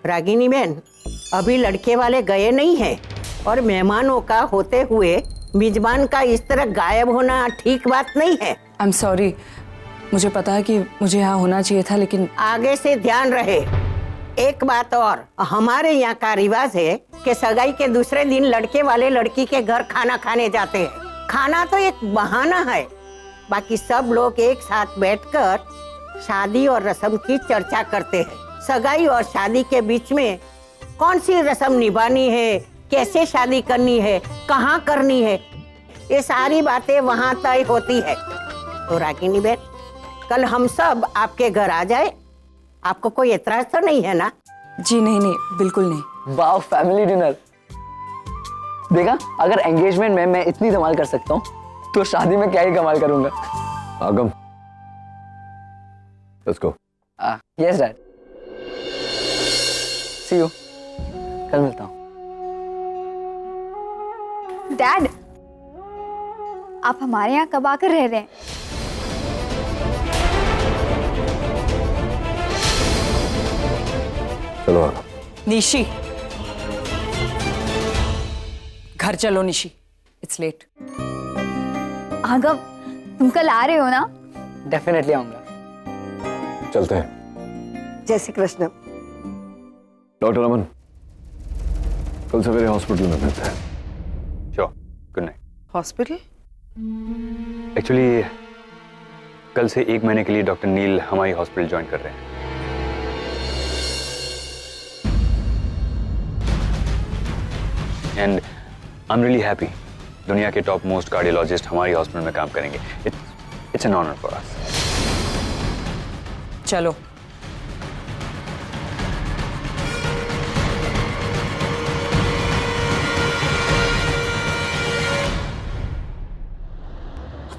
रागिनी बहन, अभी लड़के वाले गए नहीं हैं और मेहमानों का होते हुए मेजबान का इस तरह गायब होना ठीक बात नहीं है। आई एम सॉरी, मुझे पता है कि मुझे यहाँ होना चाहिए था, लेकिन आगे से ध्यान रहे। एक बात और, हमारे यहाँ का रिवाज है कि सगाई के दूसरे दिन लड़के वाले लड़की के घर खाना खाने जाते हैं। खाना तो एक बहाना है, बाकी सब लोग एक साथ बैठकर शादी और रस्म की चर्चा करते हैं। सगाई और शादी के बीच में कौन सी रस्म निभानी है, कैसे शादी करनी है, कहाँ करनी है, ये सारी बातें वहाँ तय होती है। तो रागिनी बहन, कल हम सब आपके घर आ जाए, आपको कोई एतराज तो नहीं है ना? जी नहीं नहीं, बिल्कुल नहीं। वाह, फैमिली डिनर। देखा, अगर एंगेजमेंट में मैं इतनी धमाल कर सकता हूँ तो शादी में क्या ही कमाल करूंगा। Agam, let's go. Yes dad, see you, कल मिलता हूँ। डैड, आप हमारे यहाँ कब आकर रह रहे हैं? चलो आगम। निशी, घर चलो निशी, इट्स लेट। आगम, तुम कल आ रहे हो ना? डेफिनेटली आऊंगा। चलते हैं। जय श्री कृष्ण। डॉक्टर अमन, कल सवेरे हॉस्पिटल में मिलते हैं। Sure, good night. Hospital? Actually कल से 1 महीने के लिए डॉक्टर नील हमारी हॉस्पिटल ज्वाइन कर रहे हैं। And I am really happy, दुनिया के टॉप मोस्ट कार्डियोलॉजिस्ट हमारी हॉस्पिटल में काम करेंगे। It's an honour for us. चलो।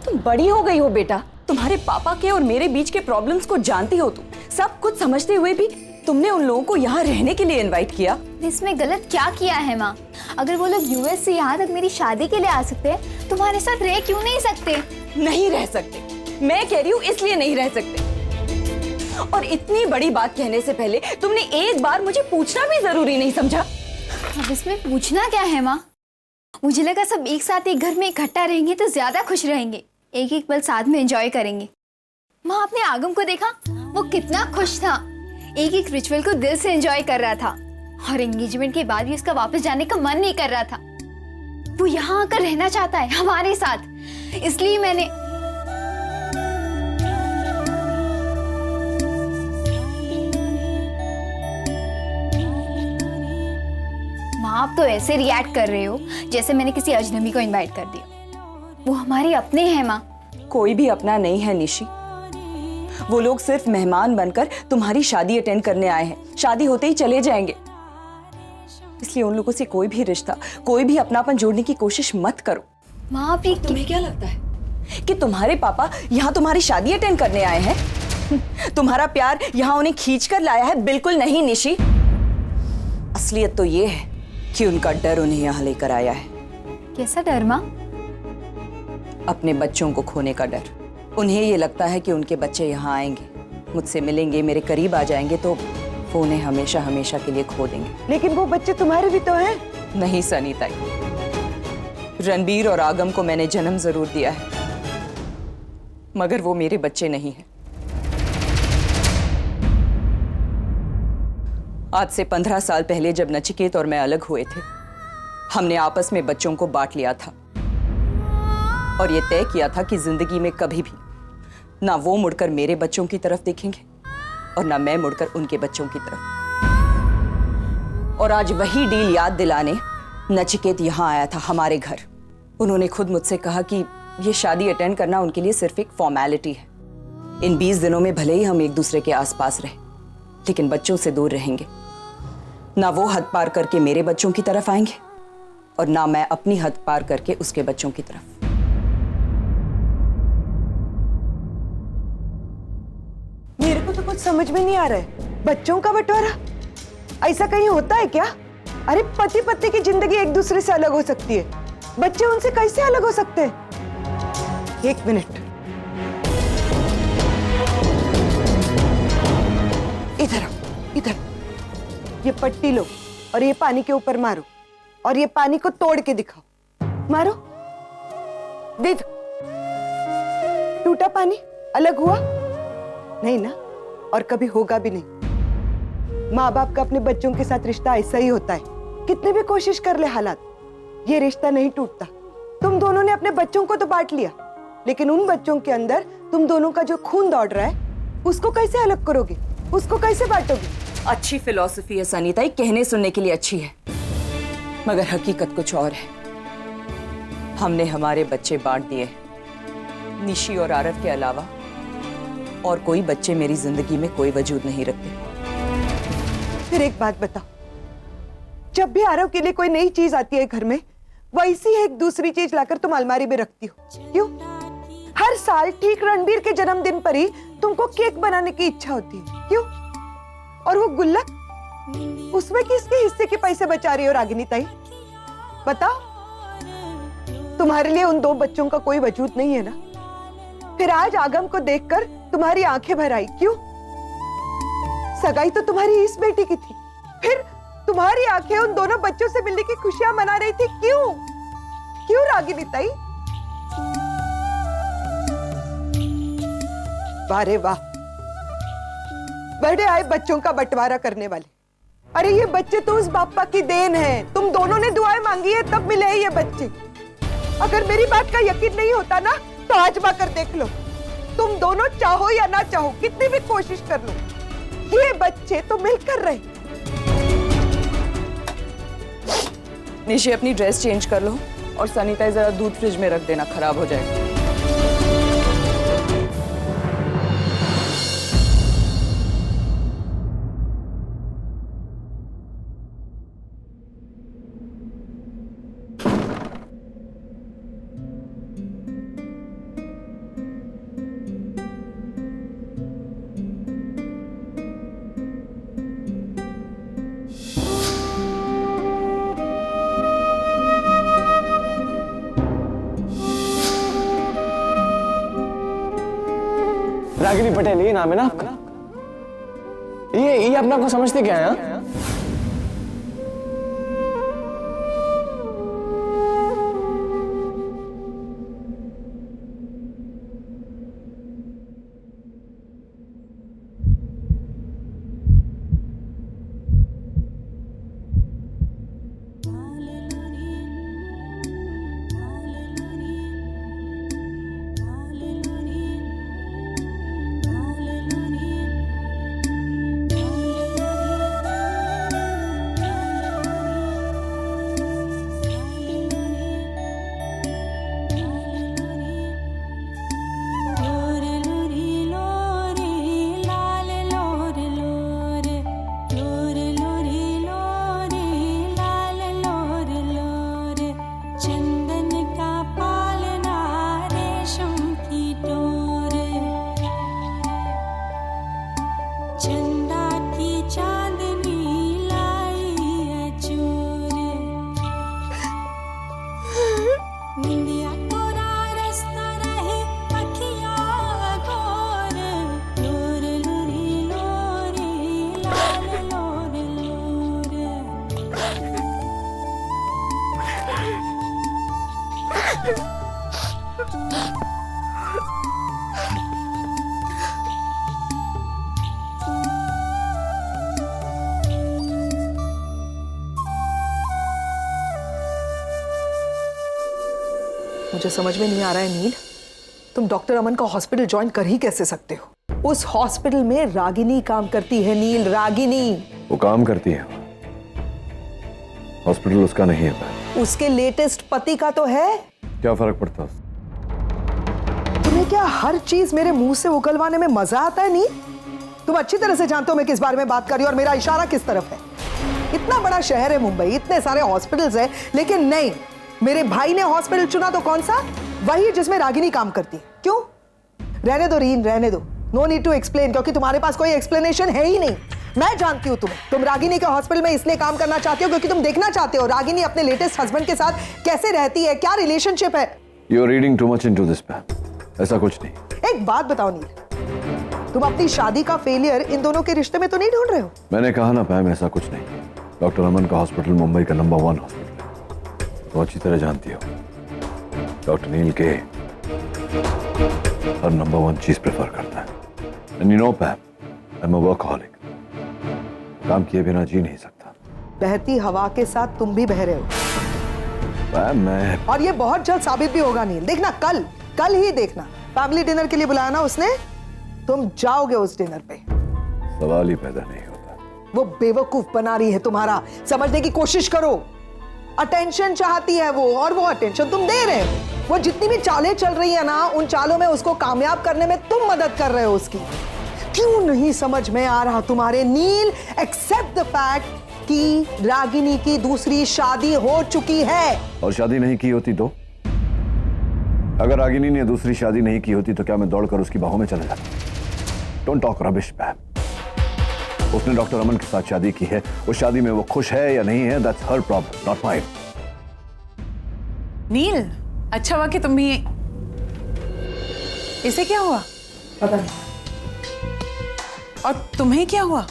तुम बड़ी हो गई हो बेटा, तुम्हारे पापा के और मेरे बीच के प्रॉब्लम्स को जानती हो तुम। सब कुछ समझते हुए भी तुमने उन लोगों को यहाँ रहने के लिए इनवाइट किया। इसमें गलत क्या किया है माँ? अगर वो लोग यूएस से यहाँ तक मेरी शादी के लिए आ सकते हैं, तुम्हारे साथ रह क्यों नहीं सकते? नहीं रह सकते, मैं कह रही हूँ इसलिए नहीं रह सकते। और इतनी बड़ी बात कहने से पहले तुमने एक बार मुझे पूछना भी जरूरी नहीं समझा? अब इसमें पूछना क्या है माँ? मुझे लगा सब एक साथ एक घर में इकट्ठा रहेंगे तो ज्यादा खुश रहेंगे, एक एक पल साथ में एंजॉय करेंगे। माँ, आपने आगम को देखा, वो कितना खुश था, एक एक रिचुअल को दिल से एंजॉय कर रहा था। और एंगेजमेंट के बाद भी उसका वापस जाने का मन नहीं कर रहा था। वो यहाँ आकर रहना चाहता है हमारे साथ, इसलिए मैंने। माँ, आप तो ऐसे रिएक्ट कर रहे हो जैसे मैंने किसी अजनबी को इनवाइट कर दिया। वो हमारे अपने हैं माँ। कोई भी अपना नहीं है निशी, वो लोग सिर्फ मेहमान बनकर तुम्हारी शादी अटेंड करने आए हैं, शादी होते ही चले जाएंगे। इसलिए उन लोगों से कोई भी रिश्ता, कोई भी अपनापन जोड़ने की कोशिश मत करो। माँ, आप ये तुम्हें क्या लगता है कि तुम्हारे पापा यहाँ तुम्हारी शादी अटेंड करने आए हैं? तुम्हारा प्यार यहाँ उन्हें खींच कर लाया है? बिल्कुल नहीं निशी। असलियत तो ये है कि उनका डर उन्हें यहाँ लेकर आया है। कैसा डर माँ? अपने बच्चों को खोने का डर। उन्हें ये लगता है कि उनके बच्चे यहाँ आएंगे, मुझसे मिलेंगे, मेरे करीब आ जाएंगे तो वो उन्हें हमेशा हमेशा के लिए खो देंगे। लेकिन वो बच्चे तुम्हारे भी तो हैं। नहीं सनीता, रणबीर और आगम को मैंने जन्म जरूर दिया है, मगर वो मेरे बच्चे नहीं हैं। आज से 15 साल पहले जब नचिकेत और मैं अलग हुए थे, हमने आपस में बच्चों को बांट लिया था और ये तय किया था कि जिंदगी में कभी भी ना वो मुड़कर मेरे बच्चों की तरफ देखेंगे और ना मैं मुड़कर उनके बच्चों की तरफ। और आज वही डील याद दिलाने नचिकेत यहाँ आया था हमारे घर। उन्होंने खुद मुझसे कहा कि ये शादी अटेंड करना उनके लिए सिर्फ एक फॉर्मेलिटी है। इन 20 दिनों में भले ही हम एक दूसरे के आसपास रहे, लेकिन बच्चों से दूर रहेंगे। ना वो हद पार करके मेरे बच्चों की तरफ आएंगे और ना मैं अपनी हद पार करके उसके बच्चों की तरफ। मेरे को तो कुछ समझ में नहीं आ रहा है, बच्चों का बंटवारा ऐसा कहीं होता है क्या? अरे पति पत्नी की जिंदगी एक दूसरे से अलग हो सकती है, बच्चे उनसे कैसे अलग हो सकते हैं? एक मिनट, इधर आओ, इधर। ये पट्टी लो और ये पानी के ऊपर मारो और ये पानी को तोड़ के दिखाओ। मारो, देख टूटा पानी अलग हुआ नहीं ना, और कभी होगा भी नहीं। माँ बाप का अपने बच्चों के साथ रिश्ता ऐसा ही होता है, कितने भी कोशिश कर ले हालात, ये रिश्ता नहीं टूटता। तुम दोनों ने अपने बच्चों को तो बांट लिया, लेकिन उन बच्चों के अंदर तुम दोनों का जो खून दौड़ रहा है उसको कैसे अलग करोगे, उसको कैसे बांटोगे? अच्छी फिलॉसफी है सनीता, कहने सुनने के लिए अच्छी है, मगर हकीकत कुछ और है। हमने हमारे बच्चे बांट दिए, निशी और आरव के अलावा और कोई बच्चे मेरी जिंदगी में कोई वजूद नहीं रखते। फिर एक बात बताओ, जब भी आरव के लिए कोई नई चीज आती है घर में, वैसी एक दूसरी चीज लाकर तुम अलमारी में रखती हो, क्यों? हर साल ठीक रणबीर के जन्मदिन पर ही तुमको केक बनाने की इच्छा होती है, क्यों? और वो गुल्लक, उसमें किसके हिस्से के पैसे बचा रही हो रागिनी ताई? बताओ, तुम्हारे लिए उन दो बच्चों का कोई वजूद नहीं है ना? फिर आज आगम को देखकर तुम्हारी आंखें भर आई, क्यों? सगाई तो तुम्हारी इस बेटी की थी, फिर तुम्हारी आंखें उन दोनों बच्चों से मिलने की खुशियां मना रही थी, क्यों? क्यों रागिनी ताई? वाह रे वाह, बड़े आए बच्चों का बंटवारा करने वाले। अरे ये बच्चे तो उस बापा की देन है, तुम दोनों ने दुआएं मांगी है तब मिले हैं ये बच्चे। अगर मेरी बात का यकीन नहीं होता ना तो आजमा कर देख लो, तुम दोनों चाहो या ना चाहो, कितनी भी कोशिश कर लो, ये बच्चे तो मिलकर रहे। निशी अपनी ड्रेस चेंज कर लो और सनीता जरा दूध फ्रिज में रख देना, खराब हो जाएगा। रागिनी पटेल, ये नाम है ना आपका? ये अपने आप को समझते क्या है? मुझे समझ में नहीं आ रहा है नील, तुम डॉक्टर अमन का हॉस्पिटल ज्वाइन कर ही कैसे सकते हो? उस हॉस्पिटल में रागिनी काम करती है नील, रागिनी। वो काम करती है, हॉस्पिटल उसका नहीं है। उसके लेटेस्ट पति का तो है। क्या फर्क पड़ता है? तुम्हें क्या हर चीज मेरे मुंह से उगलवाने में मजा आता है नील? तुम अच्छी तरह से जानते हो मैं किस बारे में बात कर रही हूँ और मेरा इशारा किस तरफ है। इतना बड़ा शहर है मुंबई, इतने सारे हॉस्पिटल्स हैं, लेकिन नहीं, मेरे भाई ने हॉस्पिटल चुना तो कौन सा? वही जिसमें रागिनी काम करती है। क्यों? रहने दो रीन, रहने दो, नो नीड टू एक्सप्लेन, क्योंकि तुम्हारे पास कोई एक्सप्लेनेशन है ही नहीं। मैं जानती हूँ तुम्हें, तुम रागिनी के हॉस्पिटल में इसलिए काम करना चाहते हो क्योंकि तुम देखना चाहते हो रागिनी अपने लेटेस्ट हस्बैंड के साथ कैसे रहती है, क्या रिलेशनशिप है। You are reading too much into this ma'am, ऐसा कुछ नहीं। एक बात बताओ नील, तुम अपनी शादी का फेलियर इन दोनों के रिश्ते में तो नहीं ढूंढ रहे हो? मैंने कहा ना पैम, ऐसा कुछ नहीं। डॉक्टर अमन का हॉस्पिटल मुंबई का नंबर 1 हॉस्पिटल है, तो अच्छी तरह जानती हो। डॉक्टर नील के हर नंबर 1 चीज प्रेफर करता है। And you know पैम, I am a workaholic. काम किए बिना जी नहीं सकता। बहती हवा के साथ तुम भी बह रहे हो पैम, मैं और ये बहुत जल्द साबित भी होगा नील। देखना, कल ही देखना। फैमिली डिनर के लिए बुलाया ना उसने, तुम जाओगे उस डिनर पे। सवाल ही पैदा नहीं होता। वो बेवकूफ बना रही है तुम्हारा, समझने की कोशिश करो। अटेंशन चाहती है वो, और वो अटेंशन तुम दे रहे हो। वो जितनी भी चालें चल रही है ना, उन चालों में उसको कामयाब करने में तुम मदद कर रहे हो उसकी। क्यों नहीं समझ में आ रहा तुम्हारे नील? एक्सेप्ट द फैक्ट कि रागिनी की दूसरी शादी हो चुकी है। और शादी नहीं की होती तो? अगर रागिनी ने दूसरी शादी नहीं की होती तो क्या मैं दौड़कर उसकी बाहों में चला जाता? Don't talk rubbish पैम। उसने डॉक्टर अमन के साथ शादी की है, उस शादी में वो खुश है या नहीं है, that's her problem, not mine. Neel, अच्छा हुआ कि तुम भी। इसे क्या हुआ? पता नहीं। और तुम्हें क्या हुआ?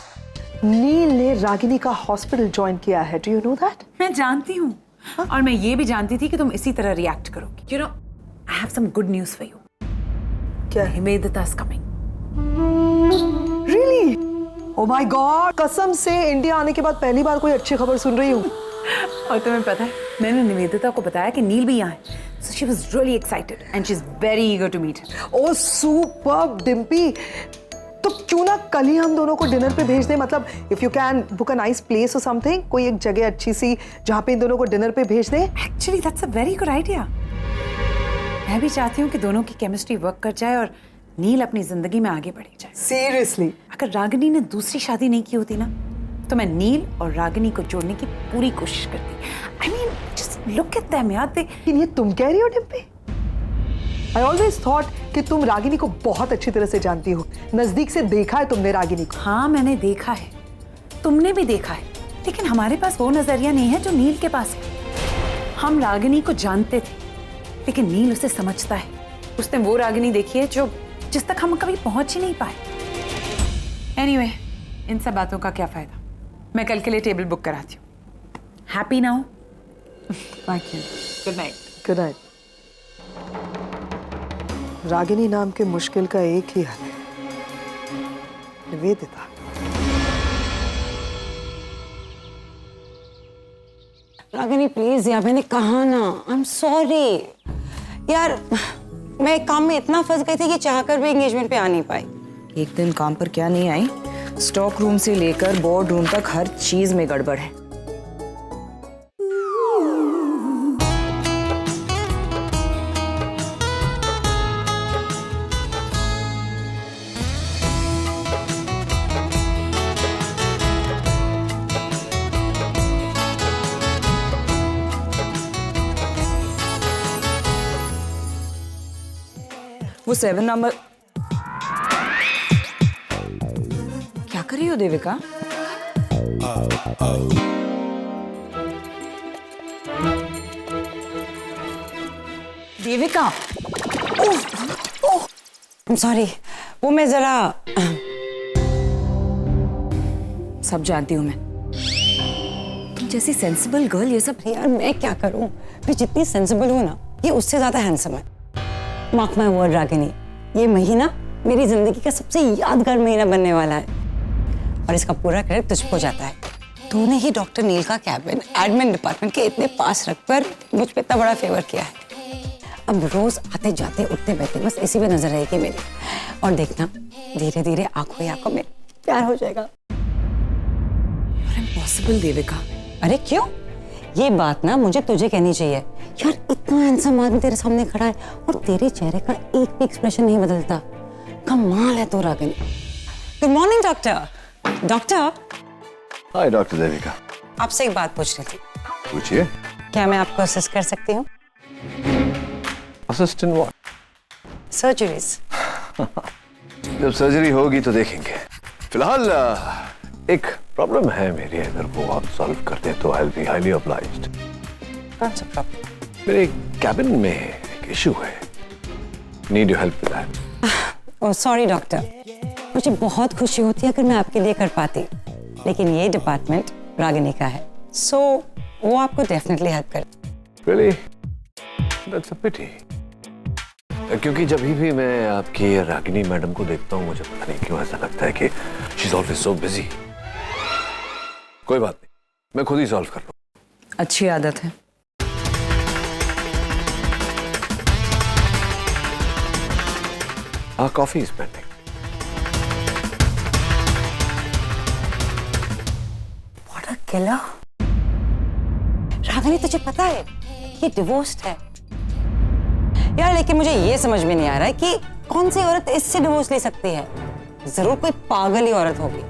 नील ने रागिनी का हॉस्पिटल ज्वाइन किया है। Do you know that? मैं जानती हूँ, और मैं ये भी जानती थी कि तुम इसी तरह रिएक्ट करोगी। You know, I have some good news for you. क्या? Himedita is coming. Really? Oh my god, कसम से इंडिया आने के बाद पहली बार कोई अच्छी खबर सुन रही हूँ। और तुम्हें पता है, मैंने निवेदिता को बताया कि नील भी यहाँ है, so she was really excited and she's very eager to meet her. Oh superb Dimpy, तो क्यों ना कल ही हम दोनों को डिनर पे भेज दें। मतलब if you can book a nice place और समथिंग, कोई एक जगह अच्छी सी जहाँ पे इन दोनों को डिनर पे भेज दें। Actually, that's a very good idea. मैं भी चाहती हूँ कि दोनों की केमिस्ट्री वर्क कर जाए और नील अपनी जिंदगी में आगे बढ़ी जाए। सीरियसली? अगर रागिनी ने दूसरी शादी नहीं की होती ना, तो मैं नील और रागिनी को जोड़ने की पूरी कोशिश करती। I mean, just look at them यार। लेकिन ये तुम कह रही हो डिम्पी? I always thought कि तुम रागिनी को बहुत अच्छी तरह से जानती हो, नजदीक से देखा है तुमने रागिनी को। हाँ, मैंने देखा है, तुमने भी देखा है, लेकिन हमारे पास वो नजरिया नहीं है जो नील के पास है। हम रागिनी को जानते थे, लेकिन नील उसे समझता है। उसने वो रागिनी देखी है जिस तक हम कभी पहुंच ही नहीं पाए। Anyway, इन सब बातों का क्या फायदा। मैं कल के लिए टेबल बुक कराती हूँ। Happy now? Thank you. Good night. Good night. Ragini नाम के मुश्किल का एक ही हल है, निवेदिता। रागिनी प्लीज यार, मैंने कहा ना, आई एम सॉरी यार। मैं एक काम में इतना फंस गई थी कि चाहकर भी एंगेजमेंट पे आ नहीं पाई। एक दिन काम पर क्या नहीं आई, स्टॉक रूम से लेकर बोर्ड रूम तक हर चीज में गड़बड़ है। वो 7 नंबर क्या कर रही हो देविका? देविका, I'm sorry, वो मैं जरा सब जानती हूँ मैं। तुम जैसी सेंसिबल गर्ल ये सब। यार मैं क्या करूं, मैं जितनी सेंसिबल हूं ना, ये उससे ज्यादा हैंडसम है। मार्क माय वर्ड रागिनी, ये महीना मेरी जिंदगी का सबसे यादगार महीना बनने वाला है, और इसका पूरा क्रेडिट तुझको जाता है। तूने ही डॉक्टर नील का कैबिन एडमिन डिपार्टमेंट के इतने पास रखकर मुझ पे इतना बड़ा फेवर किया है। अब रोज आते जाते उठते बैठते बस इसी पे नजर रहेगी मेरी, और देखना धीरे धीरे आंखों ही आंखों में प्यार हो जाएगा। इम्पॉसिबल देविका। अरे क्यों? ये बात ना मुझे तुझे कहनी चाहिए यार। इतना हैंडसम आदमी तेरे सामने खड़ा है और तेरे चेहरे का एक भी एक्सप्रेशन नहीं बदलता। कमाल है तो Ragini. Good morning doctor. Doctor. हाय डॉक्टर देविका। आपसे एक बात पूछनी थी। पूछिए। क्या मैं आपको असिस्ट कर सकती हूँ? Assist in what? सर्जरीज। जब सर्जरी होगी तो देखेंगे। फिलहाल एक प्रॉब्लम है मेरी, अगर वो आप सॉल्व कर दें तो I will be highly obliged. कौन सा प्रॉब्लम? मेरे कैबिन में एक इशू है, need your help with that. Oh sorry doctor, मुझे बहुत खुशी होती है अगर मैं आपके लिए कर पाती, लेकिन ये डिपार्टमेंट रागिनी का है, सो वो आपको डेफिनेटली हेल्प करे। Really? That's a pity. क्योंकि जब भी मैं आपकी रागिनी मैडम को देखता हूँ मुझे पता नहीं क्यों ऐसा लगता है कि she's always so busy. कोई बात नहीं, मैं खुद ही सॉल्व कर लूँ। अच्छी आदत है। Our coffee is pending. What a killer! Ragini तुझे पता है ये डिवोर्स्ड है यार, लेकिन मुझे ये समझ में नहीं आ रहा है कि कौन सी औरत इससे डिवोर्स ले सकती है। जरूर कोई पागल ही औरत होगी,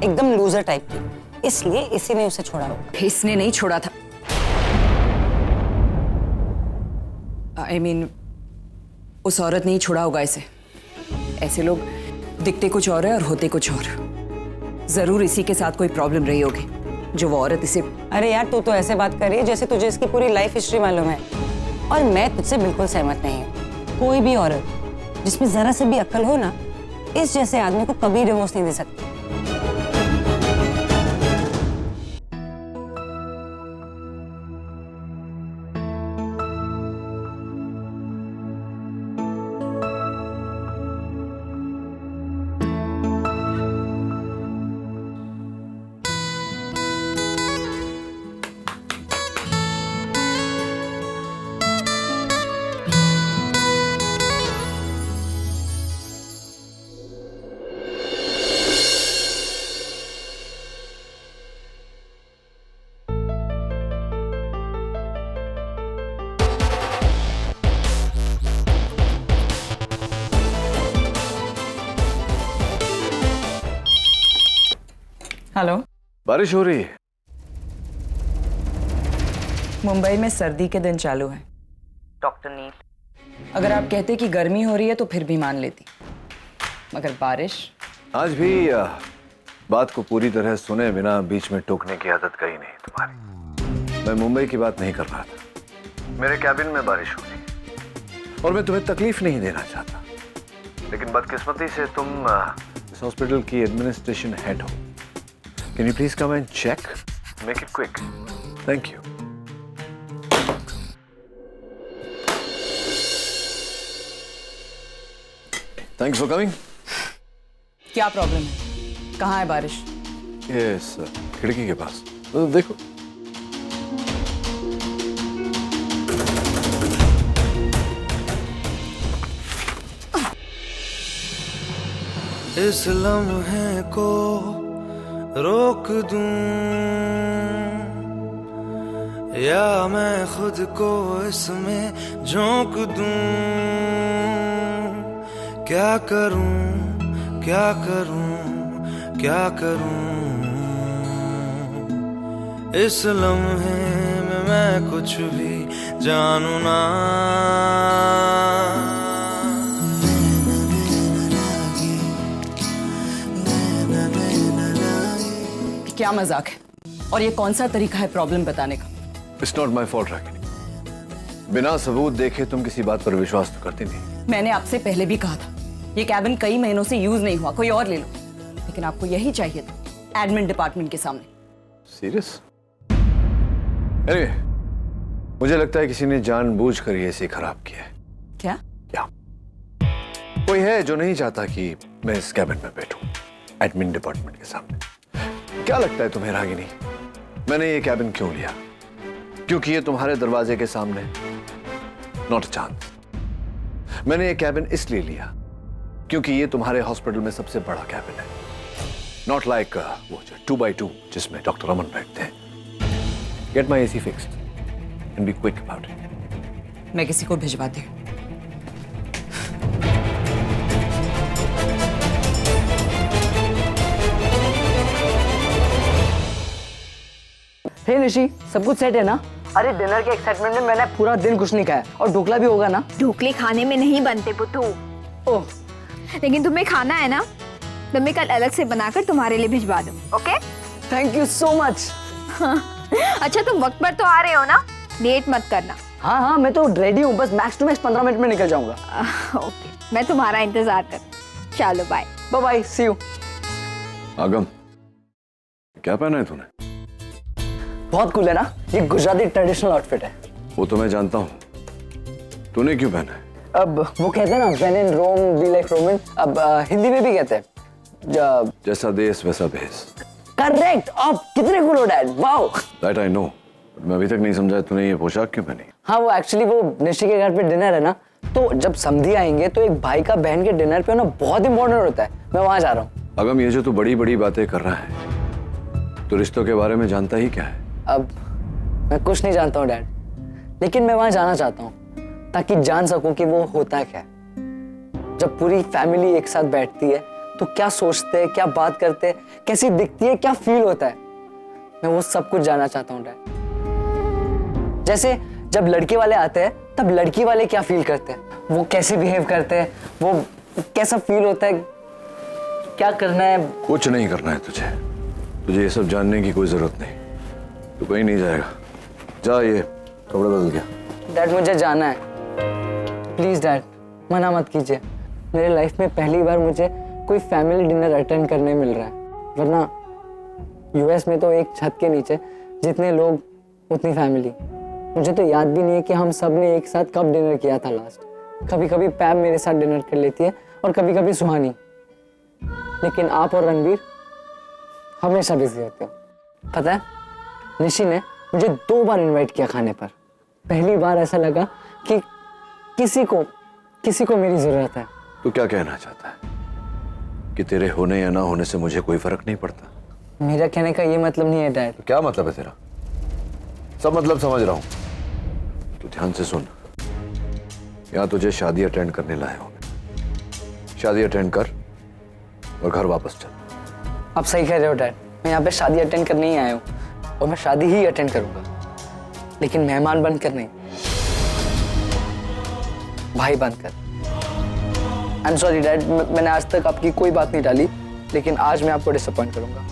एकदम लूजर टाइप की, इसलिए इसी ने उसे छोड़ा होगा। इसने नहीं छोड़ा था। I mean, उस औरत ने ही छोड़ा होगा इसे। ऐसे लोग दिखते कुछ और है और होते कुछ और। जरूर इसी के साथ कोई प्रॉब्लम रही होगी जो वो औरत इसे। अरे यार तू तो ऐसे बात कर रही है जैसे तुझे इसकी पूरी लाइफ हिस्ट्री मालूम है, और मैं तुझसे बिल्कुल सहमत नहीं हूँ। कोई भी औरत जिसमें जरा से भी अक्ल हो ना, इस जैसे आदमी को कभी डिवोर्स नहीं दे सकती। हेलो। बारिश हो रही है। मुंबई में सर्दी के दिन चालू है डॉक्टर नील। अगर आप कहते कि गर्मी हो रही है तो फिर भी मान लेती, मगर बारिश। आज भी बात को पूरी तरह सुने बिना बीच में टोकने की आदत कहीं नहीं तुम्हारी। मैं मुंबई की बात नहीं कर रहा था। मेरे कैबिन में बारिश हो रही और मैं तुम्हें तकलीफ नहीं देना चाहता, लेकिन बदकिस्मती से तुम इस हॉस्पिटल की एडमिनिस्ट्रेशन हेड हो। Can you please come and check? Make it quick. Thank you. Thanks for coming. क्या प्रॉब्लम है? कहाँ है बारिश? Yes, खिड़की के पास। देखो। इस लम्हे को रोक दूं या मैं खुद को इसमें झोंक दूं, क्या करूं क्या करूं क्या करूं, इस लम्हे में मैं कुछ भी जानू ना। क्या मजाक है? और ये कौन सा तरीका है प्रॉब्लम बताने का? It's not my fault, Ragini. बिना सबूत देखे तुम किसी बात पर विश्वास तो करती नहीं। मैंने आपसे पहले भी कहा था ये कैबिन कई महीनों से यूज नहीं हुआ, कोई और ले लो, लेकिन आपको यही चाहिए था एडमिन डिपार्टमेंट के सामने। सीरियस? Anyway, मुझे लगता है किसी ने जानबूझकर ये ऐसे खराब किया है। क्या? कोई है जो नहीं चाहता कि मैं इस कैबिन में बैठूं एडमिन डिपार्टमेंट के सामने। क्या लगता है तुम्हें रागिनी, मैंने ये कैबिन क्यों लिया? क्योंकि ये तुम्हारे दरवाजे के सामने? Not a chance. मैंने ये कैबिन इसलिए लिया क्योंकि ये तुम्हारे हॉस्पिटल में सबसे बड़ा कैबिन है। नॉट लाइक वो 2x2 जिसमें डॉक्टर अमन बैठते हैं। Get my AC fixed and be quick about it. मैं किसी को भिजवाती हूँ। हे निशी, सब कुछ सेट है ना? अरे डिनर के एक्साइटमेंट में मैंने पूरा दिन कुछ नहीं खाया, और ढोकला भी होगा ना? ढोकले खाने में नहीं बनते पुत्तू। ओह, लेकिन तुम्हें खाना है ना, तो मैं कल अलग से बनाकर तुम्हारे लिए भिजवा दूँ। Okay? Thank you so much. अच्छा तुम वक्त पर तो आ रहे हो ना, लेट मत करना। हाँ हाँ, मैं तो रेडी हूँ, बस मैक्स टू मैक्स 15 मिनट में निकल जाऊंगा। ओके, मैं तुम्हारा इंतजार कर। चलो bye. Bye bye, see you. Agam, क्या पहना है तूने? बहुत कूल है ना, ये गुजराती ट्रेडिशनल आउटफिट है। वो तो मैं जानता हूँ, तूने क्यों पहना है? अब वो कहते हैं ना, when in Rome be like Roman. अब हिंदी में भी कहते हैं जैसा देश वैसा भेष। करेक्ट। अब कितने कूल हो dad, wow. That I know, but मैं अभी तक नहीं समझा तूने ये पोशाक क्यों पहनी। हाँ, वो एक्चुअली वो निशी के घर पे डिनर है ना, तो जब समधी आएंगे तो एक भाई का बहन के डिनर पे होना बहुत इंपॉर्टेंट होता है। मैं वहां जा रहा हूँ। अगम, ये जो तू बड़ी बड़ी बातें कर रहा है, तो रिश्तों के बारे में जानता ही क्या है? अब मैं कुछ नहीं जानता हूँ डैड, लेकिन मैं वहां जाना चाहता हूँ ताकि जान सकूं कि वो होता क्या है। जब पूरी फैमिली एक साथ बैठती है तो क्या सोचते हैं, क्या बात करते हैं, कैसी दिखती है, क्या फील होता है, मैं वो सब कुछ जानना चाहता हूँ डैड। जैसे जब लड़के वाले आते हैं तब लड़की वाले क्या फील करते हैं, वो कैसे बिहेव करते हैं, वो कैसा फील होता है, क्या करना है। कुछ नहीं करना है तुझे, तुझे ये सब जानने की कोई जरूरत नहीं। तू कहीं नहीं जाएगा, जा, ये कपड़े बदल गया। डैड मुझे जाना है, प्लीज डैड, मना मत कीजिए। मेरे लाइफ में पहली बार मुझे कोई फैमिली डिनर अटेंड करने मिल रहा है, वरना यूएस में तो एक छत के नीचे जितने लोग उतनी फैमिली। मुझे तो याद भी नहीं है कि हम सब ने एक साथ कब डिनर किया था लास्ट। कभी कभी पैम मेरे साथ डिनर कर लेती है और कभी कभी सुहानी, लेकिन आप और रणवीर हमेशा बिजी होते हो। पता है, निशी ने मुझे 2 बार इनवाइट किया खाने पर। पहली बार ऐसा लगा कि किसी को मेरी जरूरत है। तू क्या कहना चाहता है कि तेरे होने या ना होने से मुझे कोई फर्क नहीं पड़ता? मेरा कहने का ये मतलब नहीं है डैड। तो क्या मतलब है तेरा? सब मतलब समझ रहा हूं, तू ध्यान से सुन। यहां तुझे शादी अटेंड करने लाया हूं। शादी अटेंड कर और घर वापस चल। आप सही कह रहे हो डैड, मैं यहाँ पे शादी अटेंड करने ही आया हूँ और मैं शादी ही अटेंड करूंगा, लेकिन मेहमान बनकर नहीं, भाई बनकर। आई एम सॉरी डैड, मैंने आज तक आपकी कोई बात नहीं डाली, लेकिन आज मैं आपको डिसअपॉइंट करूंगा।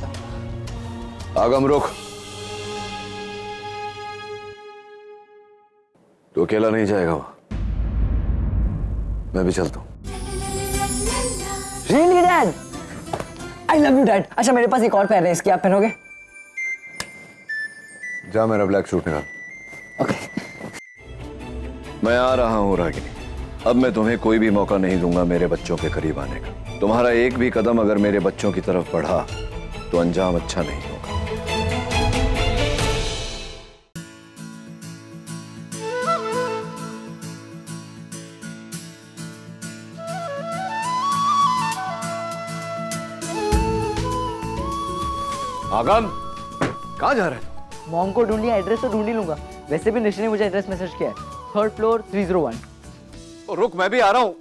आगम रुक, तू अकेला नहीं जाएगा वहां, मैं भी चलता हूं। Really dad, I love you dad. अच्छा, मेरे पास एक और पैर है, इसकी आप पहनोगे? जा, मेरा ब्लैक सूट निकाल। ओके। मैं आ रहा हूं रागिनी, अब मैं तुम्हें कोई भी मौका नहीं दूंगा मेरे बच्चों के करीब आने का। तुम्हारा एक भी कदम अगर मेरे बच्चों की तरफ बढ़ा तो अंजाम अच्छा नहीं होगा। आगम, कहाँ जा रहे हो? मॉम को ढूंढ लिया, एड्रेस तो ढूंढ ही लूंगा। वैसे भी निशी ने मुझे एड्रेस मैसेज किया है, 3rd फ्लोर 301। तो रुक, मैं भी आ रहा हूं।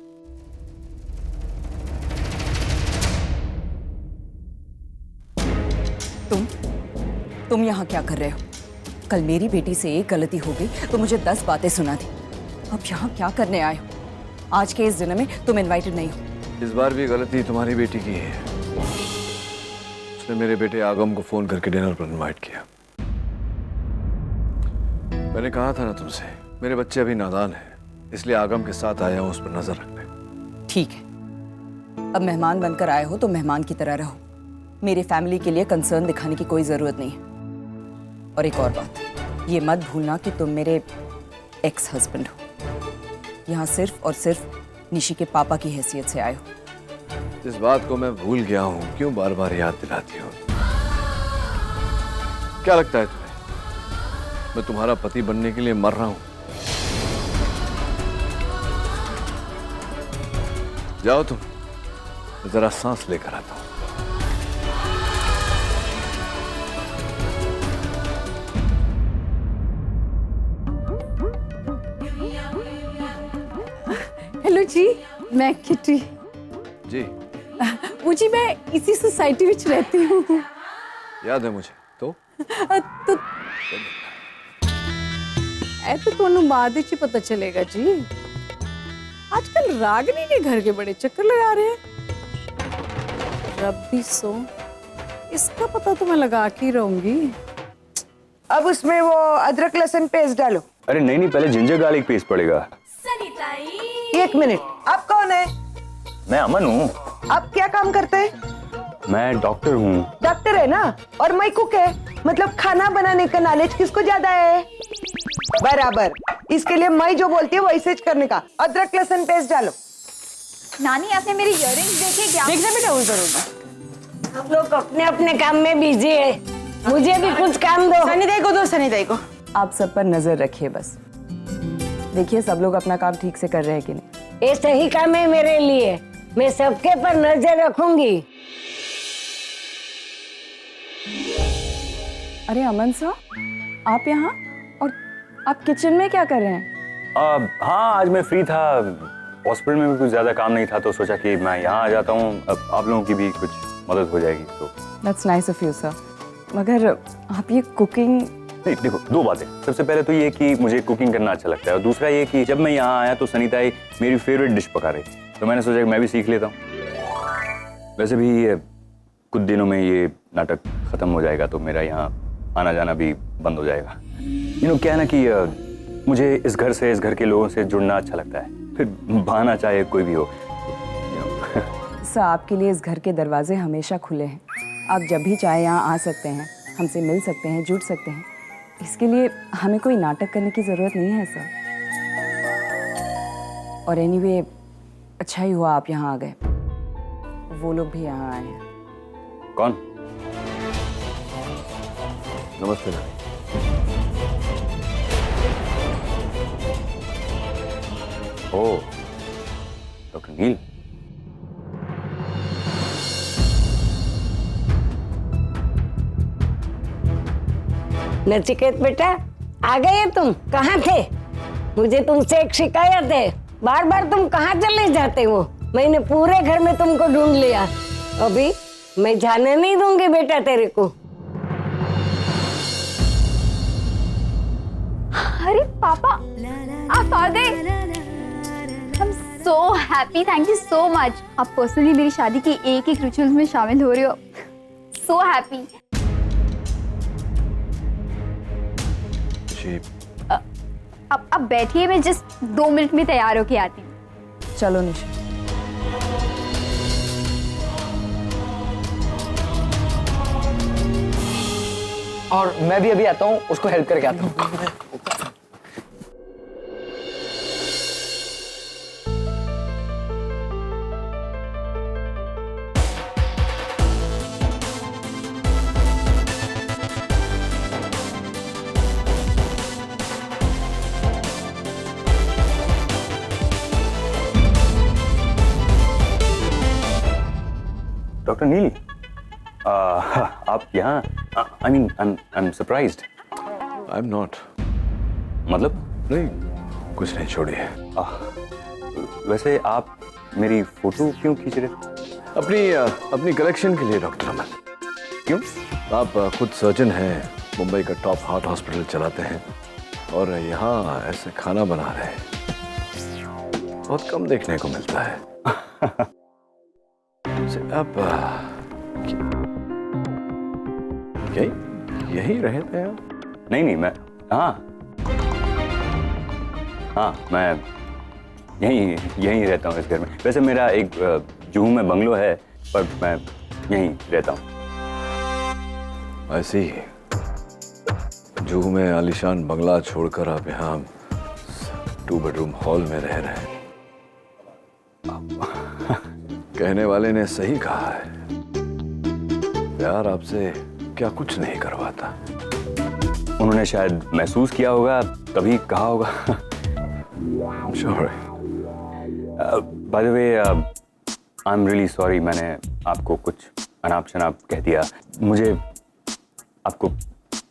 तुम यहाँ क्या कर रहे हो? कल मेरी बेटी से एक गलती हो गई तो मुझे 10 बातें सुना दी। अब यहाँ क्या करने आए हो? आज के इस दिन में तुम इनवाइटेड नहीं हो। इस बार भी गलती तुम्हारी बेटी की है। उसने मेरे बेटे आगम को फोन करके डिनर पर इनवाइट किया। मैंने कहा था ना तुमसे, मेरे बच्चे अभी नादान हैं, इसलिए आगम के साथ आया हूं उस पर नजर रखने। ठीक है, अब मेहमान बनकर आए हो तो मेहमान की तरह रहो। मेरी फैमिली के लिए कंसर्न दिखाने की कोई जरूरत नहीं है। और एक और बात, ये मत भूलना कि तुम मेरे एक्स हस्बैंड हो। यहाँ सिर्फ और सिर्फ निशी के पापा की हैसियत से आए हो। इस बात को मैं भूल गया हूं, क्यों बार बार याद दिलाती हो? क्या लगता है तुम्हें मैं तुम्हारा पति बनने के लिए मर रहा हूं? जाओ तुम, जरा सांस लेकर आता हूं। हेलो जी, मैं किटी जी। मुझे मैं इसी सोसाइटी में रहती हूँ। याद है मुझे तो तो बाद ही पता चलेगा जी। आजकल रागिनी के घर के बड़े चक्कर लगा रहे हैं। रब्बी सो, इसका पता तो मैं लगा के ही रहूंगी। अब उसमें वो अदरक लहसुन पेस्ट डालो। अरे नहीं, पहले जिंजर गार्लिक पेस्ट पड़ेगा। 1 मिनट, आप कौन है? मैं अमन हूँ। आप क्या काम करते हैं? मैं डॉक्टर हूँ। डॉक्टर है ना, और मैं कुक है, मतलब खाना बनाने का नॉलेज किसको ज्यादा है? बराबर, इसके लिए मैं जो बोलती हूँ वैसे करने का। अदरक लहसुन पेस्ट डालो। नानी आपने मेरी इयररिंग्स देखे क्या? देखना बेटा उधर। हम लोग अपने अपने काम में बिजी है, मुझे भी कुछ काम दो। सनी दे को। आप सब पर नजर रखिए बस। देखिए सब लोग अपना काम ठीक से कर रहे हैं कि नहीं। ये सही काम है मेरे लिए, मैं सबके पर नजर रखूंगी। अरे अमन साहब, आप यहाँ और आप किचन में क्या कर रहे हैं? हाँ, आज मैं फ्री था, हॉस्पिटल में भी कुछ ज्यादा काम नहीं था तो सोचा कि मैं यहाँ आ जाता हूँ, अब आप लोगों की भी कुछ मदद हो जाएगी तो। That's nice of you, sir. मगर आप ये कुकिंग... नहीं, देखो दो बातें। सबसे पहले तो ये कि मुझे कुकिंग करना अच्छा लगता है, और दूसरा ये कि जब मैं यहाँ आया तो सनीताई मेरी फेवरेट डिश पका रही थी, तो मैंने सोचा कि मैं भी सीख लेता हूँ। वैसे भी कुछ दिनों में ये नाटक खत्म हो जाएगा तो मेरा यहाँ आना जाना भी बंद हो जाएगा। क्या है ना कि मुझे इस घर से, इस घर के लोगों से जुड़ना अच्छा लगता है, फिर बहाना चाहे कोई भी हो। सर, आपके लिए इस घर के दरवाजे हमेशा खुले हैं। आप जब भी चाहे यहाँ आ सकते हैं, हमसे मिल सकते हैं, जुड़ सकते हैं। इसके लिए हमें कोई नाटक करने की ज़रूरत नहीं है सर। और एनीवे, अच्छा ही हुआ आप यहाँ आ गए। वो लोग भी यहाँ आए हैं। कौन? नमस्ते नानी। ओह, डॉक्टर नील। नचिकेत बेटा, आ गए तुम? कहाँ थे? मुझे तुमसे एक शिकायत है, बार बार तुम कहाँ चले जाते हो? मैंने पूरे घर में तुमको ढूंढ लिया, अभी मैं जाने नहीं दूंगी बेटा तेरे को। अरे पापा, आप आ गए। I'm so happy, thank you so much. आप पर्सनली मेरी शादी की एक एक रिचुअल्स में शामिल हो रहे हो। So happy. जी। अब बैठिए, मैं जस्ट 2 मिनट में तैयार होके आती हूँ। चलो निशा। और मैं भी अभी आता हूँ, उसको हेल्प करके आता हूँ। डॉक्टर नील, आप यहाँ? I mean I am surprised. I am not. मतलब? नहीं, कुछ नहीं, छोड़िए। वैसे आप मेरी फोटो क्यों खींच रहे? अपनी कलेक्शन के लिए डॉक्टर अमन। क्यों? आप खुद सर्जन हैं, मुंबई का टॉप हार्ट हॉस्पिटल चलाते हैं, और यहाँ ऐसे खाना बना रहे हैं, बहुत कम देखने को मिलता है। आप यही रहते हैं? नहीं, मैं मैं यहीं रहता हूँ इस घर में। वैसे मेरा एक जुहू में बंगलो है, पर मैं यहीं रहता हूँ। ऐसे ही जुहू में आलीशान बंगला छोड़कर आप यहाँ 2 बेडरूम हॉल में रह रहे हैं। कहने वाले ने सही कहा है, प्यार आपसे क्या कुछ नहीं करवाता। उन्होंने शायद महसूस किया होगा, तभी कहा होगा। Sure. By the way, I'm really sorry, मैंने आपको कुछ अनाप शनाप कह दिया। मुझे आपको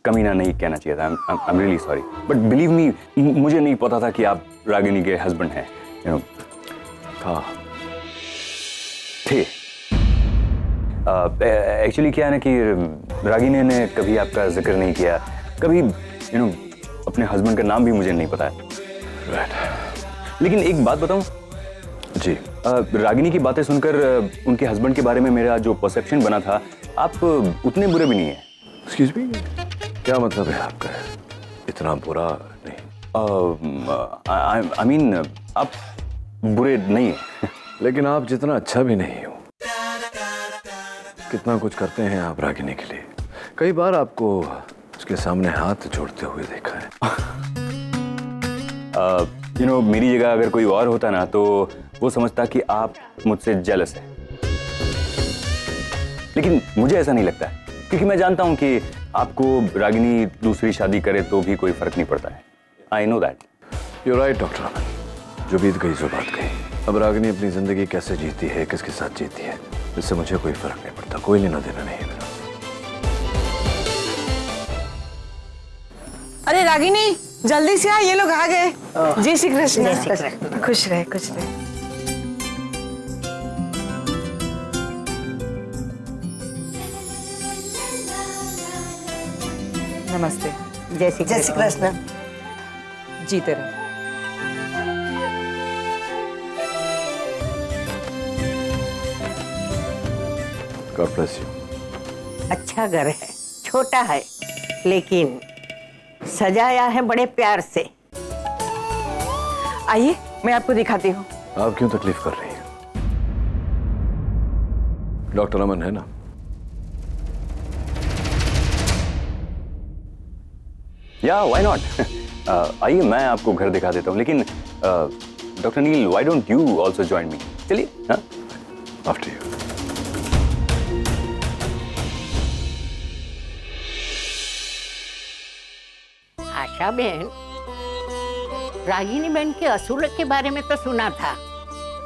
कमीना नहीं कहना चाहिए था। I'm really sorry. But believe me, मुझे नहीं पता था कि आप रागिनी के हस्बैंड हैं। थे। एक्चुअली क्या है ना कि रागिनी ने कभी आपका जिक्र नहीं किया, कभी अपने हस्बैंड का नाम भी मुझे नहीं पता है। लेकिन एक बात बताऊं जी, रागिनी की बातें सुनकर उनके हस्बैंड के बारे में मेरा जो परसेप्शन बना था, आप उतने बुरे भी नहीं है। एक्सक्यूज मी, क्या मतलब है आपका? इतना बुरा नहीं। आई मीन आप बुरे नहीं है। लेकिन आप जितना अच्छा भी नहीं हो। कितना कुछ करते हैं आप रागिनी के लिए। कई बार आपको उसके सामने हाथ जोड़ते हुए देखा है। मेरी जगह अगर कोई और होता ना तो वो समझता कि आप मुझसे जेलस है, लेकिन मुझे ऐसा नहीं लगता है क्योंकि मैं जानता हूं कि आपको रागिनी दूसरी शादी करे तो भी कोई फर्क नहीं पड़ता है। I know that. You right doctor Aman, जो बीत गई सो बात गई। अब रागिनी अपनी जिंदगी कैसे जीती है, किसके साथ जीती है, इससे मुझे कोई फर्क नहीं पड़ता, कोई लेना देना नहीं है मेरा। अरे रागिनी जल्दी से आ, ये लोग आ गए। जय श्री कृष्ण। खुश रहे खुश रहे। नमस्ते। जय श्री कृष्ण। जीते रहो। God bless you. अच्छा घर है, छोटा है, लेकिन सजाया है बड़े प्यार से। आइए मैं आपको दिखाती हूँ। आप क्यों तकलीफ कर रही हैं? डॉक्टर अमन है ना? या व्हाई नॉट। आइए मैं आपको घर दिखा देता हूँ, लेकिन doctor Neel why don't you also join me. चलिए। हाँ, आफ्टर यू। आशा बहन, रागिनी बहन के असूल के बारे में तो सुना था,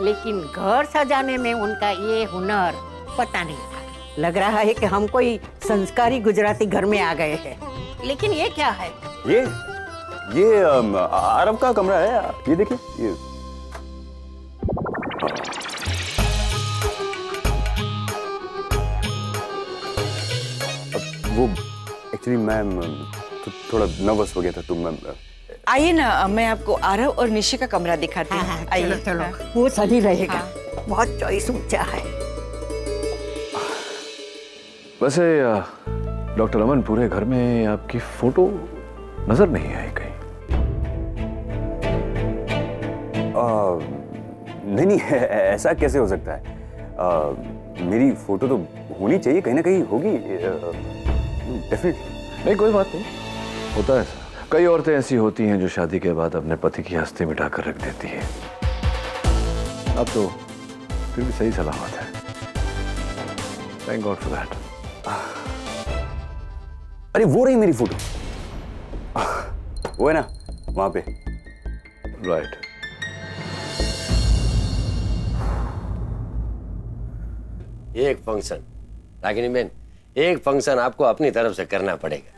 लेकिन घर सजाने में उनका ये हुनर पता नहीं था। लग रहा है कि हम कोई संस्कारी गुजराती घर में आ गए हैं। लेकिन ये क्या है? ये आरव का कमरा है, ये देखिए। ये वो एक्चुअली मैम थोड़ा नर्वस हो गया था, तो मैम आइए ना, मैं आपको आरव और निशी का कमरा दिखाती हूँ। आइए। चलो, वो सही रहेगा। बहुत चॉइस ऊंचा है। वैसे डॉक्टर अमन, पूरे घर में आपकी फोटो नजर नहीं आई कहीं। नहीं, ऐसा कैसे हो सकता है? मेरी फोटो तो होनी चाहिए, कहीं ना कहीं होगी डेफिनेटली। नहीं, कोई बात नहीं, होता है ऐसा। कई औरतें ऐसी होती हैं जो शादी के बाद अपने पति की हस्ती मिटाकर रख देती है। अब तो फिर भी सही सलामत है। Thank God for that. अरे वो रही मेरी फोटो, वो है ना वहां पे। राइट। एक फंक्शन रागिनी बहन, एक फंक्शन आपको अपनी तरफ से करना पड़ेगा।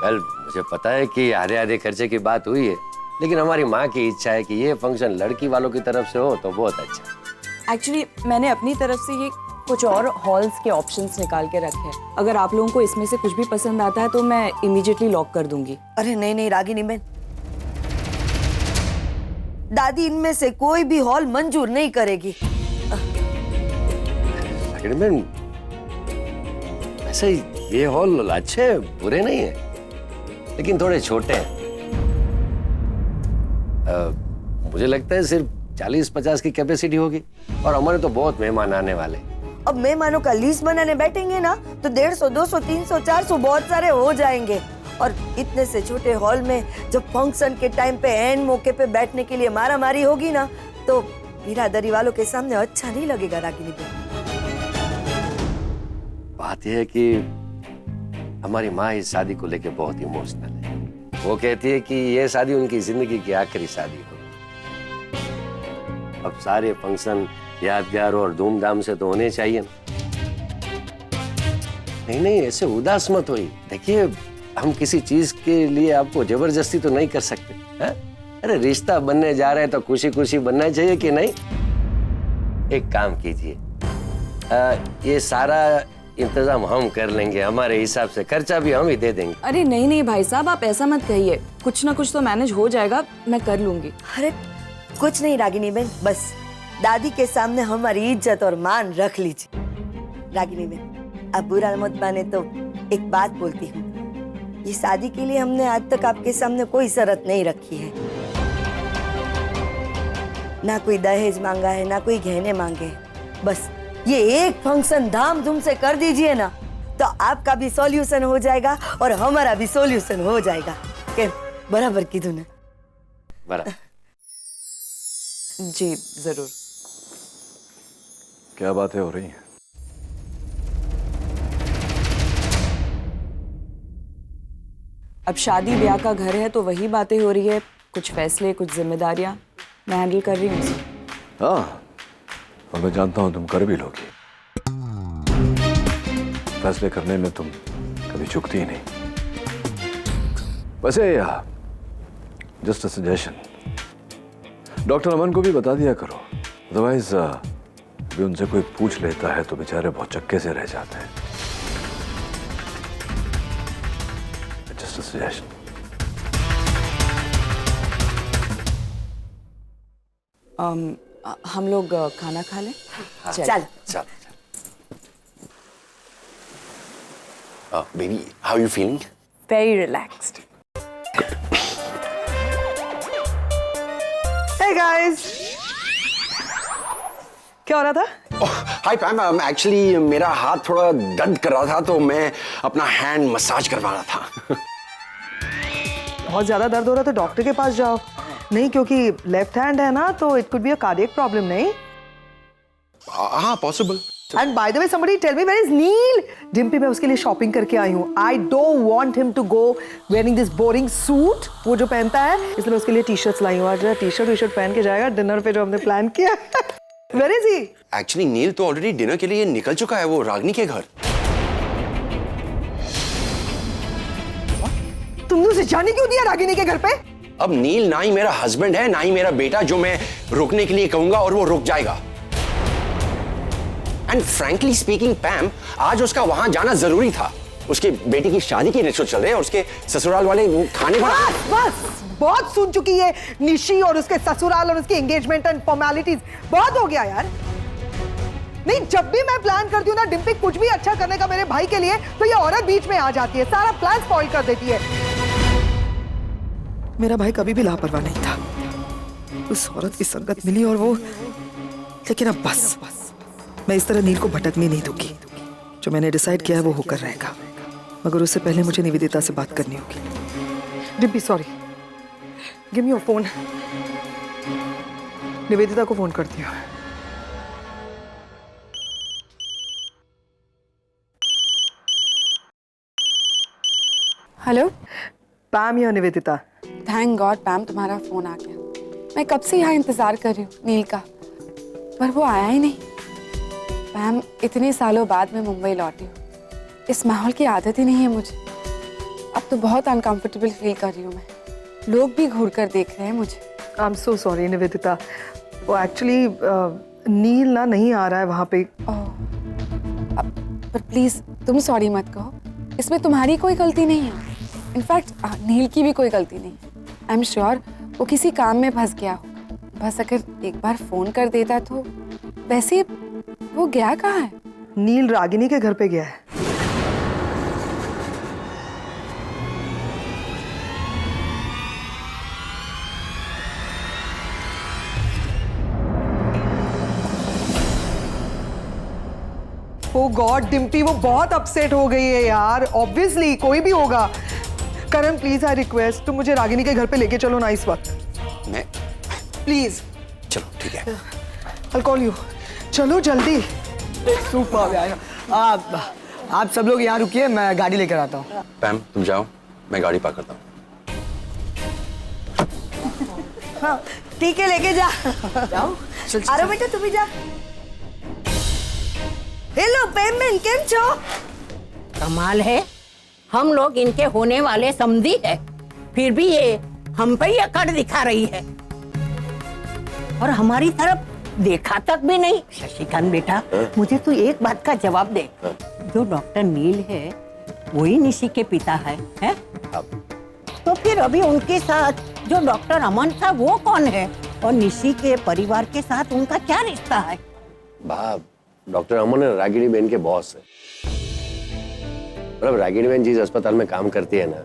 वेल, मुझे पता है कि आधे आधे खर्चे की बात हुई है, लेकिन हमारी माँ की इच्छा है कि ये फंक्शन लड़की वालों की तरफ से हो तो बहुत अच्छा। एक्चुअली मैंने अपनी तरफ से ये कुछ और हॉल्स के ऑप्शंस निकाल के रखे हैं। अगर आप लोगों को इसमें से कुछ भी पसंद आता है तो मैं इमीडिएटली लॉक कर दूंगी। अरे नहीं नहीं रागिनी बहन, दादी इनमें से कोई भी हॉल मंजूर नहीं करेगी। रागिनी बहन, ऐसे ये हॉल अच्छे बुरे नहीं है, लेकिन थोड़े छोटे हैं। मुझे लगता है सिर्फ 40-50 की कैपेसिटी होगी, और हमारे तो बहुत मेहमान आने वाले। अब मेहमानों का लिस्ट बनाने बैठेंगे ना तो 150, 200, 300, 400 बहुत सारे हो जाएंगे। और इतने से छोटे हॉल में जब फंक्शन के टाइम पे एंड मौके पे बैठने के लिए मारामारी होगी ना, तो बिरादरी वालों के सामने अच्छा नहीं लगेगा रागिनी बहन। बात यह है कि हमारी माँ इस शादी को लेके बहुत इमोशनल है। वो कहती है कि ये शादी उनकी जिंदगी की आखिरी शादी हो। अब सारे फंक्शन यादगार और धूमधाम से तो होने चाहिए ना। नहीं नहीं, ऐसे उदास मत होइए। देखिए, हम किसी चीज के लिए आपको जबरदस्ती तो नहीं कर सकते है? अरे रिश्ता बनने जा रहे हैं तो खुशी खुशी बनना चाहिए कि नहीं? एक काम कीजिए, ये सारा इंतजाम हम कर लेंगे, हमारे हिसाब से खर्चा भी हम ही दे देंगे। अरे नहीं नहीं भाई साहब, आप ऐसा मत कहिए, कुछ ना कुछ तो मैनेज हो जाएगा, मैं कर लूंगी। अरे कुछ नहीं रागिनी बहन, बस दादी के सामने हमारी इज्जत और मान रख लीजिए। रागिनी बहन, अब बुरा मत माने तो एक बात बोलती हूँ, ये शादी के लिए हमने आज तक आपके सामने कोई शर्त नहीं रखी है। ना कोई दहेज मांगा है, ना कोई गहने मांगे हैं। बस ये एक फंक्शन धामधूम से कर दीजिए ना, तो आपका भी सॉल्यूशन हो जाएगा और हमारा भी सॉल्यूशन हो जाएगा। के बराबर की धुन। बराबर। जी जरूर। क्या बातें हो रही हैं? अब शादी ब्याह का घर है तो वही बातें हो रही है, कुछ फैसले कुछ जिम्मेदारियां मैं हैंडल कर रही हूँ। हाँ, और मैं जानता हूं तुम कर भी लोगी। फैसले करने में तुम कभी चूकती ही नहीं। वैसे जस्ट अ सजेशन, डॉक्टर अमन को भी बता दिया करो, अदरवाइज भी उनसे कोई पूछ लेता है तो बेचारे बहुत चक्के से रह जाते हैं। Just a suggestion. हम लोग खाना खा लें? चल। Baby, how you feeling? Very relaxed. Hey guys, क्या हो रहा था? हाय पैम, एक्चुअली मेरा हाथ थोड़ा दर्द कर रहा था तो मैं अपना हैंड मसाज करवा रहा था। बहुत ज्यादा दर्द हो रहा तो डॉक्टर के पास जाओ। नहीं, क्योंकि लेफ्ट हैंड है ना, तो it could be a cardiac problem. नहीं? हाँ, possible. And by the way, somebody tell me where is Neil? Dimpy, मैं उसके लिए शॉपिंग करके आई हूँ। I don't want him to go wearing this boring suit, वो जो पहनता है, इसलिए मैं उसके लिए टी-शर्ट्स लाई हूँ। आज टी-शर्ट पहन के जाएगा डिनर पे जो हमने प्लान किया। Where is he? एक्चुअली नील तो ऑलरेडी डिनर के लिए निकल चुका है, वो रागनी के घर। तुमने उसे जाने क्यों दिया रागिनी के घर पे? अब नील ना ही मेरा हस्बैंड है ना ही मेरा बेटा जो मैं रुकने के लिए कहूंगा और वो रुक जाएगा। एंड फ्रैंकली स्पीकिंग पैम, आज उसका वहां जाना जरूरी था। उसके बेटे की शादी के रिचुअल चल रहे हैं और उसके ससुराल वाले वो खाने बस बहुत सुन चुकी है निशी और उसके ससुराल और उसके एंगेजमेंट एंड फॉर्मेलिटीज। बहुत हो गया यार। नहीं, जब भी मैं प्लान करती हूँ ना डिम्पी कुछ भी अच्छा करने का मेरे भाई के लिए, तो ये औरत बीच में आ जाती है, सारा प्लान स्पॉइल कर देती है। मेरा भाई कभी भी लापरवाह नहीं था। उस औरत की संगत मिली और वो, लेकिन अब बस मैं इस तरह नील को भटकने नहीं दूंगी। जो मैंने डिसाइड किया है वो होकर रहेगा, मगर उससे पहले मुझे निवेदिता से बात करनी होगी। Dimpy sorry, give me your phone. Nivedita को फोन करती हूँ। हेलो पैम या निवेदिता? थैंक गॉड पैम, तुम्हारा फोन आ गया। मैं कब से यहाँ इंतजार कर रही हूँ नील का, पर वो आया ही नहीं। पैम, इतने सालों बाद मैं मुंबई लौटी हूँ। इस माहौल की आदत ही नहीं है मुझे। अब तो बहुत अनकंफर्टेबल फील कर रही हूँ मैं। लोग भी घूर कर देख रहे हैं मुझे। I am so sorry Nivedita, वो एक्चुअली नील ना नहीं आ रहा है वहाँ पे। पर प्लीज तुम सॉरी मत कहो, इसमें तुम्हारी कोई गलती नहीं है। इनफैक्ट नील की भी कोई गलती नहीं है। आई एम श्योर वो किसी काम में फंस गया होगा। बस अगर एक बार फोन कर देता तो। वैसे वो गया कहाँ है? नील रागिनी के घर पे गया है। ओ गॉड डिम्पी, वो बहुत अपसेट हो गई है यार। ऑब्वियसली कोई भी होगा। करण प्लीज आई रिक्वेस्ट, तुम मुझे रागिनी के घर पे लेके चलो ना इस वक्त। मैं प्लीज। चलो ठीक है। I'll call you. चलो जल्दी। सुपर यार। आप सब लोग यहाँ रुकिए, मैं गाड़ी लेकर आता हूँ। पैम तुम जाओ, मैं गाड़ी पार्क करता हूँ। हाँ ठीक है, लेके जा। जाओ। अरे बेटा तुम भी जा। हेलो पेमेंट, केम छो? कमाल है, हम लोग इनके होने वाले समधी है, फिर भी ये हम पे ही अकड़ दिखा रही है और हमारी तरफ देखा तक भी नहीं। शशिकांत बेटा, मुझे तू एक बात का जवाब दे। जो डॉक्टर नील है वही निशी के पिता है? तो फिर अभी उनके साथ जो डॉक्टर अमन था वो कौन है, और निशी के परिवार के साथ उनका क्या रिश्ता है? बाप, डॉक्टर अमन रागिनी बहन के बॉस है। मतलब रागिनी बहन जिस अस्पताल में काम करती है ना,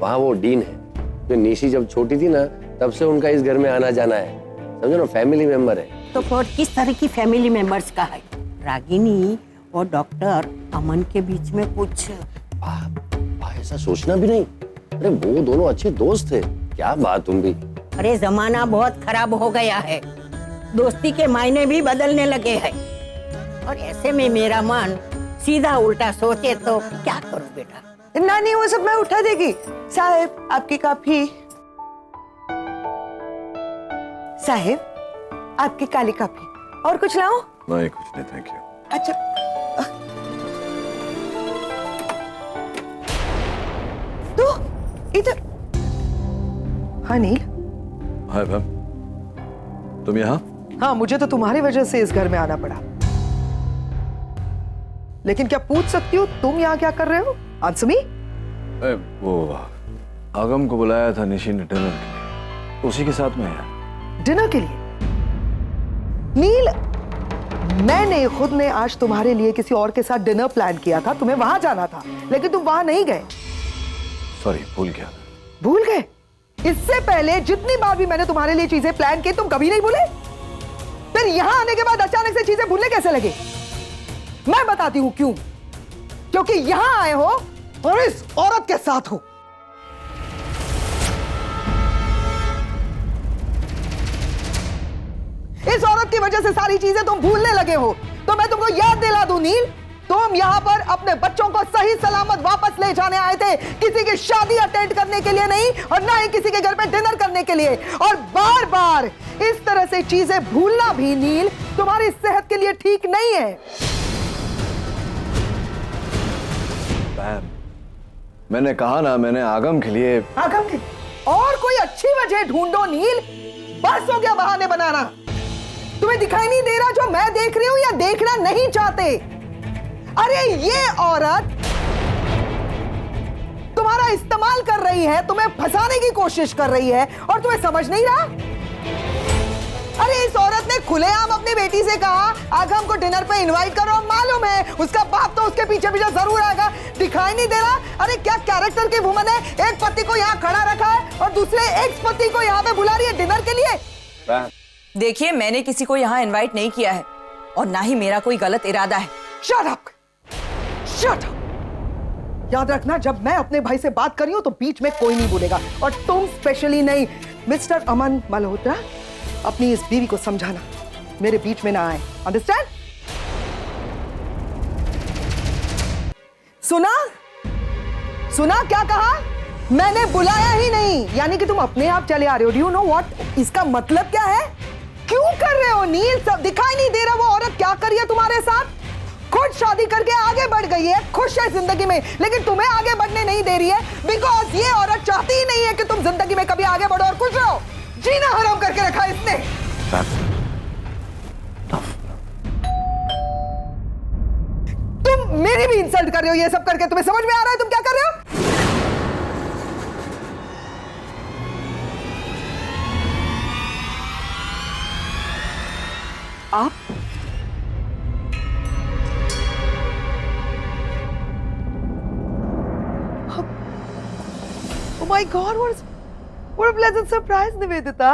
वहाँ वो डीन है। तो निशी जब छोटी थी ना, तब से उनका इस घर में आना जाना है। समझो ना, फैमिली मेंबर है। तो फिर किस तरह की फैमिली मेंबर्स का है? रागिनी और डॉक्टर अमन के बीच में कुछ। ऐसा सोचना भी नहीं। अरे वो दोनों अच्छे दोस्त थे। क्या बात तुम भी। अरे जमाना बहुत खराब हो गया है, दोस्ती के मायने भी बदलने लगे हैं। और ऐसे में मेरा मन सीधा उल्टा सोचे तो क्या करूं बेटा। नानी वो सब मैं उठा देगी। साहब आपकी कॉफी। साहब आपकी काली कॉफी। और कुछ लाऊं? नहीं कुछ नहीं, थैंक यू। अच्छा तो इधर। हाँ नील। हाय मैम, तुम यहाँ? हाँ, मुझे तो तुम्हारी वजह से इस घर में आना पड़ा। लेकिन क्या पूछ सकती हो तुम यहाँ क्या कर रहे हो? Answer me. वो आगम को बुलाया था निशी ने डिनर के लिए, उसी के साथ में है। डिनर के लिए? नील, मैंने खुद ने आज तुम्हारे लिए किसी और के साथ डिनर प्लान किया था, तुम्हें वहां जाना था, लेकिन तुम वहां नहीं गए। सॉरी, भूल गया। भूल गए? इससे पहले जितनी बार भी मैंने तुम्हारे लिए चीजें प्लान की तुम कभी नहीं भूले। फिर यहां आने के बाद अचानक से चीजें भूलने कैसे लगे? मैं बताती हूं क्यों। क्योंकि यहां आए हो और इस औरत के साथ हो। इस औरत की वजह से सारी चीजें तुम भूलने लगे हो। तो मैं तुमको याद दिला दूं नील, तुम यहाँ पर अपने बच्चों को सही सलामत वापस ले जाने आए थे, किसी की शादी अटेंड करने के लिए नहीं और ना ही किसी के घर पे डिनर करने के लिए। और बार बार इस तरह से चीजें भूलना भी नील तुम्हारी सेहत के लिए ठीक नहीं है। मैंने कहा ना, मैंने आगम के लिए। आगम के और कोई अच्छी वजह ढूंढो नील, बस हो गया बहाने बनाना। तुम्हें दिखाई नहीं दे रहा जो मैं देख रही हूं या देखना नहीं चाहते? अरे ये औरत तुम्हारा इस्तेमाल कर रही है, तुम्हें फंसाने की कोशिश कर रही है और तुम्हें समझ नहीं रहा। अरे इस औरत ने खुलेआम अपनी बेटी से कहा आगम को डिनर पे इनवाइट करो। मालूम है उसका बाप तो उसके पीछे पीछे जरूर आएगा। दिखाई नहीं दे रहा? अरे क्या कैरेक्टर की वुमन है, एक पति को यहाँ खड़ा रखा है और दूसरे एक्स पति को यहाँ पे बुला रही है डिनर के लिए। देखिए, मैंने किसी को यहाँ इनवाइट नहीं किया है और ना ही मेरा कोई गलत इरादा है। Shut up! Shut up! याद रखना, जब मैं अपने भाई से बात कर रही हूं तो बीच में कोई नहीं बोलेगा, और तुम स्पेशली नहीं। मिस्टर अमन मल्होत्रा, अपनी इस बीवी को समझाना मेरे बीच में ना आए। अंडरस्टैंड? सुना? सुना क्या कहा? मैंने बुलाया ही नहीं, यानी कि तुम अपने आप चले आ रहे हो। डू यू नो व्हाट इसका मतलब क्या है? क्यों कर रहे हो नील? सब दिखाई नहीं दे रहा वो औरत क्या कर रही है तुम्हारे साथ? खुद शादी करके आगे बढ़ गई है, खुश है जिंदगी में, लेकिन तुम्हें आगे बढ़ने नहीं दे रही है बिकॉज ये औरत चाहती ही नहीं है कि तुम जिंदगी में कभी आगे बढ़ो और खुश रहो। जीना हराम करके रखा इसने। तुम मेरी भी इंसल्ट कर रहे हो ये सब करके। तुम्हें समझ में आ रहा है तुम क्या कर रहे हो? आप Oh my God, what a pleasant surprise, Nivedita.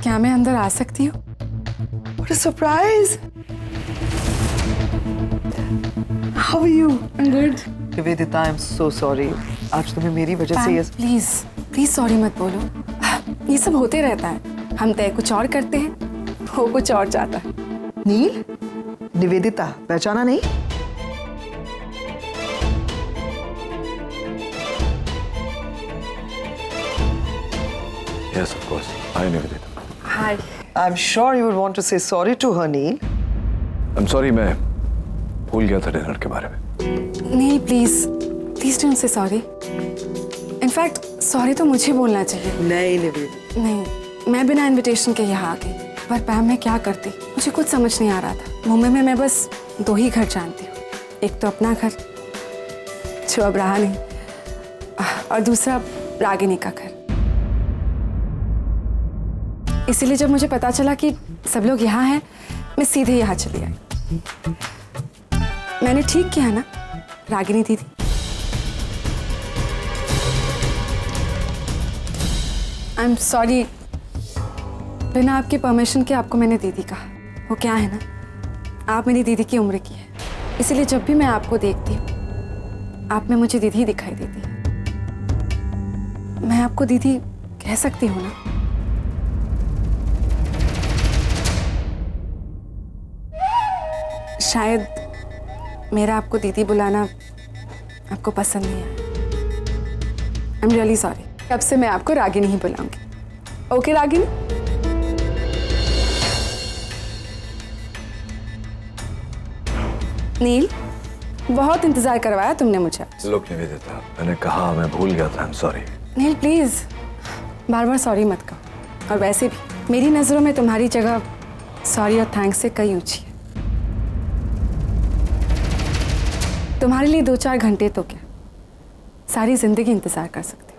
क्या मैं अंदर आ सकती हूँ? What a surprise. How are you? I'm good. Nivedita, I'm so sorry. आज तुम्हें मेरी वजह से ये प्लीज प्लीज सॉरी मत बोलो। ये सब होते रहता है। हम तय कुछ और करते हैं, वो कुछ और चाहता है। नील, निवेदिता पहचाना नहीं? Yes, of course. Hi, Nivedita. Hi. I'm sure you would want to say sorry to her, Neil. I'm sorry, मैं भूल गया था डिनर के बारे में। Neel please please don't say sorry. In fact sorry तो मुझे बोलना चाहिए। नहीं निवेदिता, नहीं, मैं बिना इनविटेशन के यहाँ आ गई, पर पैम मैं क्या करती मुझे कुछ समझ नहीं आ रहा था। मुंबई में मैं बस 2 ही घर जानती हूँ, एक तो अपना घर जो अब रहा नहीं, और दूसरा रागिनी का घर। इसीलिए जब मुझे पता चला कि सब लोग यहाँ हैं, मैं सीधे यहाँ चली आई। मैंने ठीक किया ना? रागिनी दीदी। आई एम सॉरी, बिना आपकी परमिशन के आपको मैंने दीदी कहा। वो क्या है ना, आप मेरी दीदी की उम्र की है, इसलिए जब भी मैं आपको देखती हूँ आप में मुझे दीदी ही दिखाई देती है। मैं आपको दीदी कह सकती हूँ ना? शायद मेरा आपको दीदी बुलाना आपको पसंद नहीं आया। आई एम रियली सॉरी। अब से मैं आपको रागिनी ही बुलाऊंगी। ओके रागिनी? नील, बहुत इंतजार करवाया तुमने मुझे। लोग नहीं देता, मैंने कहा, मैं भूल गया था। सॉरी नील, प्लीज बार बार सॉरी मत कहो। और वैसे भी मेरी नजरों में तुम्हारी जगह सॉरी और थैंक्स से कई ऊंची है। तुम्हारे लिए 2-4 घंटे तो क्या, सारी जिंदगी इंतजार कर सकते।